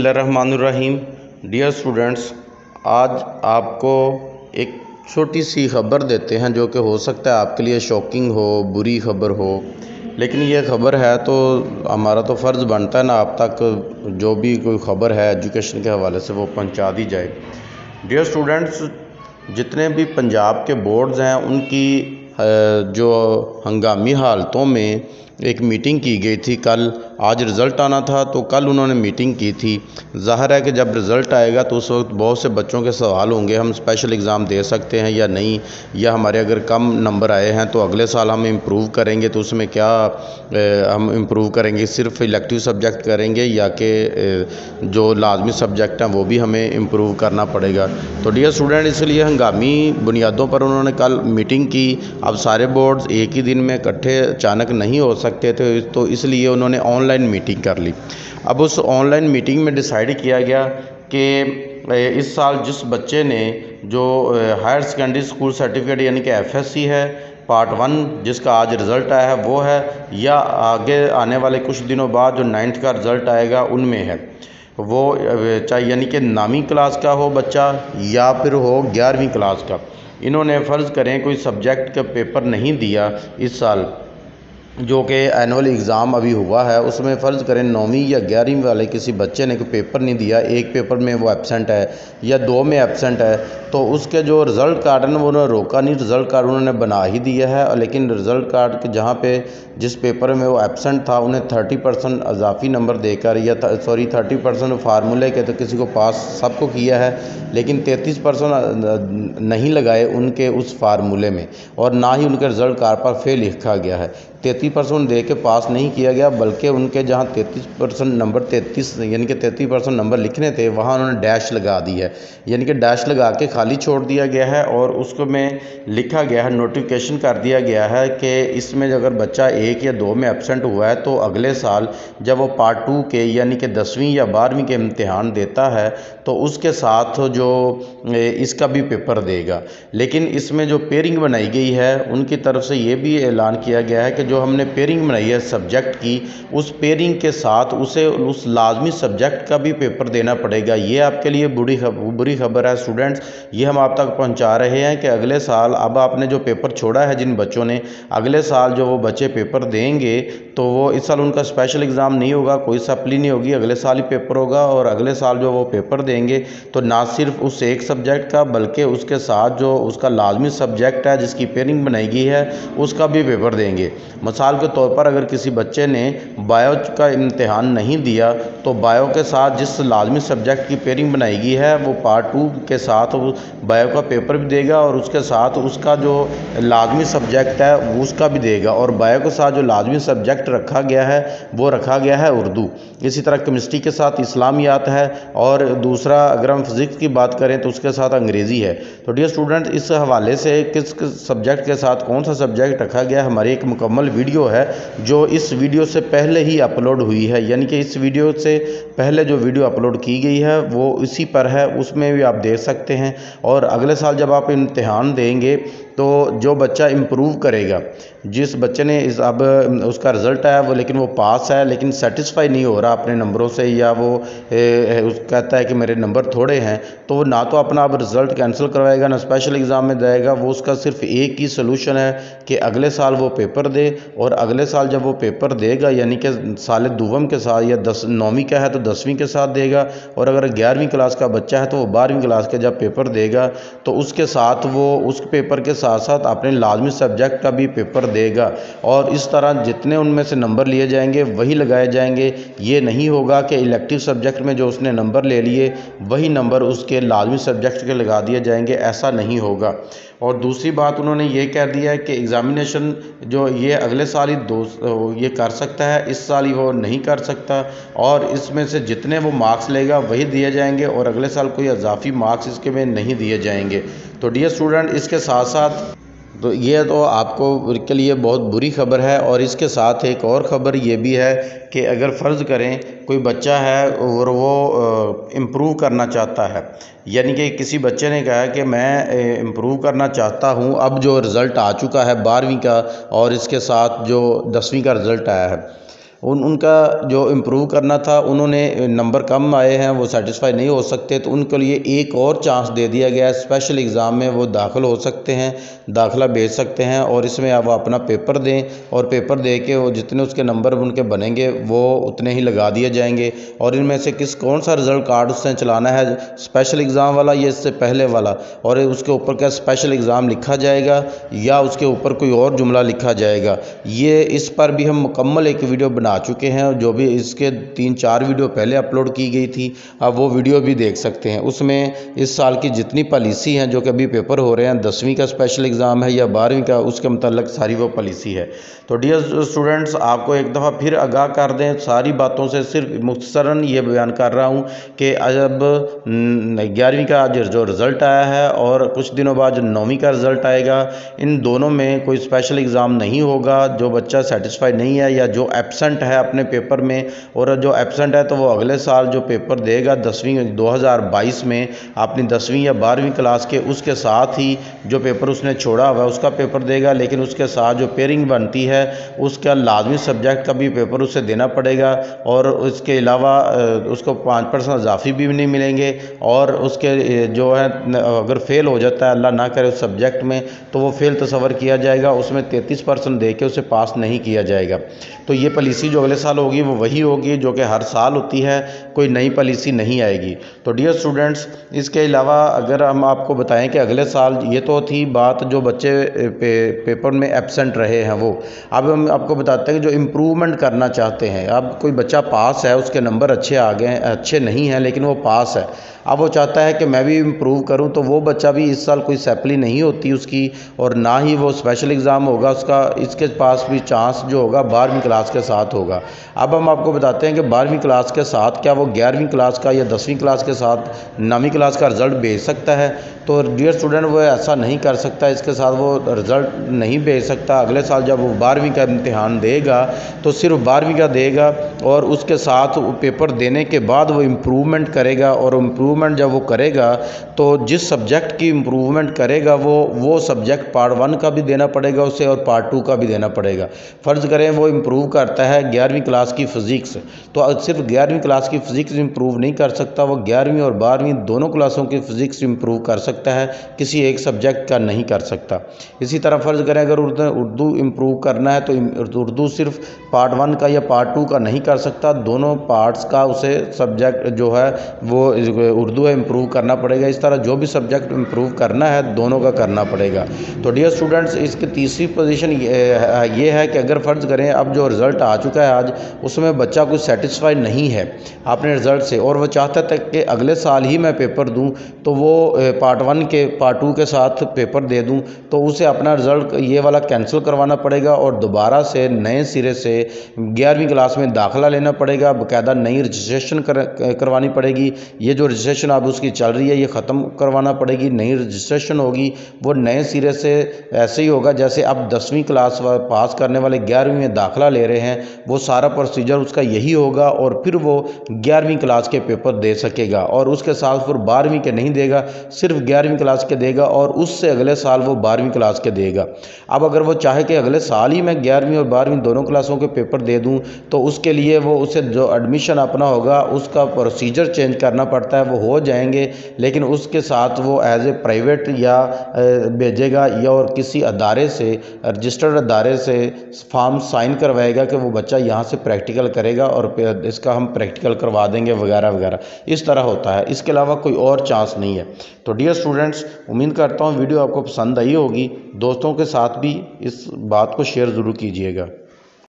बिस्मिल्लाहिर्रहमानिर्रहीम। Dear students, आज आपको एक छोटी सी ख़बर देते हैं जो कि हो सकता है आपके लिए शॉकिंग हो, बुरी ख़बर हो, लेकिन ये ख़बर है तो हमारा तो फ़र्ज़ बनता है ना आप तक जो भी कोई ख़बर है एजुकेशन के हवाले से वो पहुंचा दी जाए। डियर स्टूडेंट्स, जितने भी पंजाब के बोर्ड्स हैं उनकी जो हंगामी हालतों में एक मीटिंग की गई थी। कल आज रिज़ल्ट आना था तो कल उन्होंने मीटिंग की थी। ज़ाहिर है कि जब रिज़ल्ट आएगा तो उस वक्त बहुत से बच्चों के सवाल होंगे, हम स्पेशल एग्ज़ाम दे सकते हैं या नहीं, या हमारे अगर कम नंबर आए हैं तो अगले साल हम इम्प्रूव करेंगे तो उसमें क्या हम इम्प्रूव करेंगे, सिर्फ इलेक्टिव सब्जेक्ट करेंगे या कि जो लाजमी सब्जेक्ट हैं वो भी हमें इम्प्रूव करना पड़ेगा। तो डियर स्टूडेंट, इसलिए हंगामी बुनियादों पर उन्होंने कल मीटिंग की। अब सारे बोर्ड्स एक ही दिन में इकट्ठे अचानक नहीं हो सकते थे, तो इसलिए उन्होंने ऑनलाइन मीटिंग कर ली। अब उस ऑनलाइन मीटिंग में डिसाइड किया गया कि इस साल जिस बच्चे ने जो हायर सेकेंडरी स्कूल सर्टिफिकेट यानी कि एफएससी है पार्ट 1 जिसका आज रिज़ल्ट आया है वो है, या आगे आने वाले कुछ दिनों बाद जो 9th का रिज़ल्ट आएगा उनमें है, वो चाहे यानी कि नामी क्लास का हो बच्चा या फिर हो 11वीं क्लास का। इन्होंने फ़र्ज़ करें कोई सब्जेक्ट का पेपर नहीं दिया इस साल, जो कि एनुअल एग्ज़ाम अभी हुआ है उसमें फ़र्ज़ करें 9वीं या 11वीं वाले किसी बच्चे ने कोई पेपर नहीं दिया, एक पेपर में वो एब्सेंट है या 2 में एब्सेंट है, तो उसके जो रिज़ल्ट कार्ड है ना वो उन्होंने रोका नहीं, रिज़ल्ट कार्ड उन्होंने बना ही दिया है। लेकिन रिज़ल्ट कार्ड के जहाँ पे जिस पेपर में वो एब्सेंट था उन्हें 30% इजाफी नंबर देकर, या 30% फार्मूले के तो किसी को पास सबको किया है, लेकिन 33% नहीं लगाए उनके उस फार्मूले में, और ना ही उनके रिज़ल्ट कार्ड पर फेल लिखा गया है। 33% दे के पास नहीं किया गया, बल्कि उनके जहाँ 33% नंबर 33 यानी कि 33% नंबर लिखने थे वहाँ उन्होंने डैश लगा दी है, यानी कि डैश लगा के खाली छोड़ दिया गया है। और उसको में लिखा गया है, नोटिफिकेशन कर दिया गया है कि इसमें अगर बच्चा 1 या 2 में एब्सेंट हुआ है तो अगले साल जब वो पार्ट 2 के यानी कि 10वीं या 12वीं के इम्तिहान देता है तो उसके साथ जो इसका भी पेपर देगा। लेकिन इसमें जो पेयरिंग बनाई गई है उनकी तरफ से ये भी ऐलान किया गया है कि जो हमने पेयरिंग बनाई है सब्जेक्ट की, उस पेयरिंग के साथ उसे उस लाजमी सब्जेक्ट का भी पेपर देना पड़ेगा। ये आपके लिए बुरी खबर है स्टूडेंट्स, ये हम आप तक पहुंचा रहे हैं कि अगले साल अब आपने जो पेपर छोड़ा है जिन बच्चों ने, अगले साल जो वो बच्चे पेपर देंगे तो वो इस साल उनका स्पेशल एग्ज़ाम नहीं होगा, कोई सप्ली नहीं होगी, अगले साल ही पेपर होगा। और अगले साल जो वो पेपर देंगे तो ना सिर्फ उस एक सब्जेक्ट का बल्कि उसके साथ जो उसका लाजमी सब्जेक्ट है जिसकी पेयरिंग बनाई गई है उसका भी पेपर देंगे। मिसाल के तौर पर अगर किसी बच्चे ने बायो का इम्तिहान नहीं दिया तो बायो के साथ जिस लाजमी सब्जेक्ट की पेयरिंग बनाई गई है वो पार्ट 2 के साथ बायो का पेपर भी देगा और उसके साथ उसका जो लाजमी सब्जेक्ट है वो उसका भी देगा। और बायो के साथ जो लाजमी सब्जेक्ट रखा गया है वो रखा गया है उर्दू। इसी तरह केमिस्ट्री के साथ इस्लामियात है, और दूसरा अगर हम फिज़िक्स की बात करें तो उसके साथ अंग्रेज़ी है। तो डियर स्टूडेंट, इस हवाले से किस सब्जेक्ट के साथ कौन सा सब्जेक्ट रखा गया, हमारी एक मुकम्मल वीडियो है जो इस वीडियो से पहले ही अपलोड हुई है, यानी कि इस वीडियो से पहले जो वीडियो अपलोड की गई है वो इसी पर है, उसमें भी आप देख सकते हैं। और अगले साल जब आप इम्तिहान देंगे तो जो बच्चा इम्प्रूव करेगा, जिस बच्चे ने अब उसका रिज़ल्ट आया वो लेकिन वो पास है लेकिन सेटिस्फाई नहीं हो रहा अपने नंबरों से, या वो कहता है कि मेरे नंबर थोड़े हैं, तो वो ना तो अपना अब रिज़ल्ट कैंसिल करवाएगा ना स्पेशल एग्ज़ाम में जाएगा। वो उसका सिर्फ एक ही सोल्यूशन है कि अगले साल वो पेपर दे, और अगले साल जब वो पेपर देगा यानी कि साल दुवम के साथ, या 9वीं का है तो 10वीं के साथ देगा, और अगर 11वीं क्लास का बच्चा है तो वो 12वीं क्लास के जब पेपर देगा तो उसके साथ वो उस पेपर के साथ साथ अपने लाजमी सब्जेक्ट का भी पेपर देगा। और इस तरह जितने उनमें से नंबर लिए जाएंगे वही लगाए जाएंगे। ये नहीं होगा कि इलेक्टिव सब्जेक्ट में जो उसने नंबर ले लिए वही नंबर उसके लाजमी सब्जेक्ट के लगा दिए जाएंगे, ऐसा नहीं होगा। और दूसरी बात उन्होंने ये कह दिया है कि एग्ज़ामिनेशन जो ये अगले साल ही ये कर सकता है, इस साल ही वो नहीं कर सकता, और इसमें से जितने वो मार्क्स लेगा वही दिए जाएंगे और अगले साल कोई इजाफी मार्क्स इसके में नहीं दिए जाएंगे। तो डियर स्टूडेंट, इसके साथ साथ तो ये तो आपको के लिए बहुत बुरी खबर है, और इसके साथ एक और ख़बर ये भी है कि अगर फ़र्ज़ करें कोई बच्चा है और वो इम्प्रूव करना चाहता है, यानी कि किसी बच्चे ने कहा कि मैं इम्प्रूव करना चाहता हूँ, अब जो रिज़ल्ट आ चुका है 12वीं का और इसके साथ जो 10वीं का रिज़ल्ट आया है, उनका जो इम्प्रूव करना था, उन्होंने नंबर कम आए हैं, वो सेटिस्फाई नहीं हो सकते, तो उनके लिए एक और चांस दे दिया गया है। स्पेशल एग्ज़ाम में वो दाखिल हो सकते हैं, दाखिला भेज सकते हैं और इसमें अब अपना पेपर दें और पेपर दे के वो जितने उसके नंबर उनके बनेंगे वो उतने ही लगा दिए जाएंगे। और इनमें से कौन सा रिज़ल्ट कार्ड उसने चलाना है, स्पेशल एग्ज़ाम वाला या इससे पहले वाला, और उसके ऊपर क्या स्पेशल एग्ज़ाम लिखा जाएगा या उसके ऊपर कोई और जुमला लिखा जाएगा, ये इस पर भी हम मुकम्मल एक वीडियो बना चुके हैं, जो भी इसके 3-4 वीडियो पहले अपलोड की गई थी। आप वो वीडियो भी देख सकते हैं। उसमें इस साल की जितनी पॉलिसी हैं जो कि अभी पेपर हो रहे हैं, 10वीं का स्पेशल एग्ज़ाम है या 12वीं का, उसके मतलब सारी वो पॉलिसी है। तो डियर स्टूडेंट्स, आपको एक दफ़ा फिर आगाह कर दें, सारी बातों से सिर्फ मुख्तसरन ये बयान कर रहा हूँ कि अब 11वीं का जो रिज़ल्ट आया है और कुछ दिनों बाद जो 9वीं का रिज़ल्ट आएगा, इन दोनों में कोई स्पेशल एग्ज़ाम नहीं होगा। जो बच्चा सेटिस्फाई नहीं है या जो एब्सेंट है अपने पेपर में, और जो एब्सेंट है तो वो अगले साल जो पेपर देगा 10वीं 2022 में अपनी 10वीं या 12वीं क्लास के, उसके साथ ही जो पेपर उसने छोड़ा हुआ है उसका पेपर देगा। लेकिन उसके साथ जो पेयरिंग बनती है उसका लाजमी सब्जेक्ट का भी पेपर उसे देना पड़ेगा, और उसके अलावा उसको 5% इजाफी भी नहीं मिलेंगे। और उसके जो है अगर फेल हो जाता है, अल्लाह ना करे, उस सब्जेक्ट में, तो वो फेल तस्वर किया जाएगा, उसमें 33% दे के उसे पास नहीं किया जाएगा। तो ये पॉलिसी जो अगले साल होगी वो वही होगी जो कि हर साल होती है, कोई नई पॉलिसी नहीं आएगी। तो डियर स्टूडेंट्स, इसके अलावा अगर हम आपको बताएं कि अगले साल, ये तो थी बात जो बच्चे पेपर में एब्सेंट रहे हैं वो। अब हम आपको बताते हैं कि जो इम्प्रूवमेंट करना चाहते हैं, अब कोई बच्चा पास है, उसके नंबर अच्छे आ गए, अच्छे नहीं हैं लेकिन वो पास है, अब वो चाहता है कि मैं भी इम्प्रूव करूं, तो वो बच्चा भी इस साल कोई सैपली नहीं होती उसकी, और ना ही वो स्पेशल एग्ज़ाम होगा उसका। इसके पास भी चांस जो होगा 12वीं क्लास के साथ होगा। अब हम आपको बताते हैं कि 12वीं क्लास के साथ क्या वो 11वीं क्लास का या 10वीं क्लास के साथ 9वीं क्लास का रिज़ल्ट भेज सकता है? तो डियर स्टूडेंट, वो ऐसा नहीं कर सकता, इसके साथ वो रिज़ल्ट नहीं भेज सकता। अगले साल जब वो 12वीं का इम्तिहान देगा तो सिर्फ 12वीं का देगा, और उसके साथ पेपर देने के बाद वो इम्प्रूवमेंट करेगा, और इम्प्रूवमेंट जब वो करेगा तो जिस सब्जेक्ट की इम्प्रूवमेंट करेगा वो सब्जेक्ट पार्ट 1 का भी देना पड़ेगा उसे, और पार्ट 2 का भी देना पड़ेगा। फ़र्ज़ करें वो इम्प्रूव करता है 11वीं क्लास की फ़िज़िक्स, तो सिर्फ 11वीं क्लास की फ़िज़िक्स इम्प्रूव नहीं कर सकता, वो 11वीं और 12वीं दोनों क्लासों की फ़िज़िक्स इम्प्रूव कर सकता है, किसी एक सब्जेक्ट का नहीं कर सकता। इसी तरह फ़र्ज़ करें अगर उर्दू इम्प्रूव करना है तो उर्दू सिर्फ पार्ट 1 का या पार्ट 2 का नहीं कर सकता, दोनों पार्ट्स का उसे सब्जेक्ट जो है वो उर्दू है इम्प्रूव करना पड़ेगा। इस तरह जो भी सब्जेक्ट इम्प्रूव करना है दोनों का करना पड़ेगा। तो डियर स्टूडेंट्स, इसकी तीसरी पोजीशन ये है कि अगर फ़र्ज़ करें अब जो रिज़ल्ट आ चुका है आज, उसमें बच्चा कुछ सेटिस्फाई नहीं है अपने रिज़ल्ट से, और वो चाहता था कि अगले साल ही मैं पेपर दूं, तो वो पार्ट 1 के पार्ट 2 के साथ पेपर दे दूं, तो उसे अपना रिज़ल्ट ये वाला कैंसिल करवाना पड़ेगा और दोबारा से नए सिरे से 11वीं क्लास में दाखिला लेना पड़ेगा। बाकायदा नई रजिस्ट्रेशन करवानी पड़ेगी। ये जो रजिस्ट्रेशन अब उसकी चल रही है ये ख़त्म करवाना पड़ेगी, नई रजिस्ट्रेशन होगी। वो नए सिरे से ऐसे ही होगा जैसे अब 10वीं क्लास पास करने वाले 11वीं में दाखिला ले रहे हैं, वो सारा प्रोसीजर उसका यही होगा, और फिर वो 11वीं क्लास के पेपर दे सकेगा, और उसके साथ फिर 12वीं के नहीं देगा, सिर्फ 11वीं क्लास के देगा, और उससे अगले साल वो 12वीं क्लास के देगा। अब अगर वो चाहे कि अगले साल ही मैं 11वीं और 12वीं दोनों क्लासों के पेपर दे दूं, तो उसके लिए वो उसे जो एडमिशन अपना होगा उसका प्रोसीजर चेंज करना पड़ता है, वो हो जाएंगे, लेकिन उसके साथ वो एज ए प्राइवेट या भेजेगा या और किसी अदारे से, रजिस्टर्ड अदारे से फॉर्म साइन करवाएगा कि वो बच्चा यहाँ से प्रैक्टिकल करेगा और इसका हम प्रैक्टिकल करवा देंगे वगैरह वगैरह। इस तरह होता है, इसके अलावा कोई और चांस नहीं है। तो डियर स्टूडेंट्स, उम्मीद करता हूँ वीडियो आपको पसंद आई होगी। दोस्तों के साथ भी इस बात को शेयर ज़रूर कीजिएगा।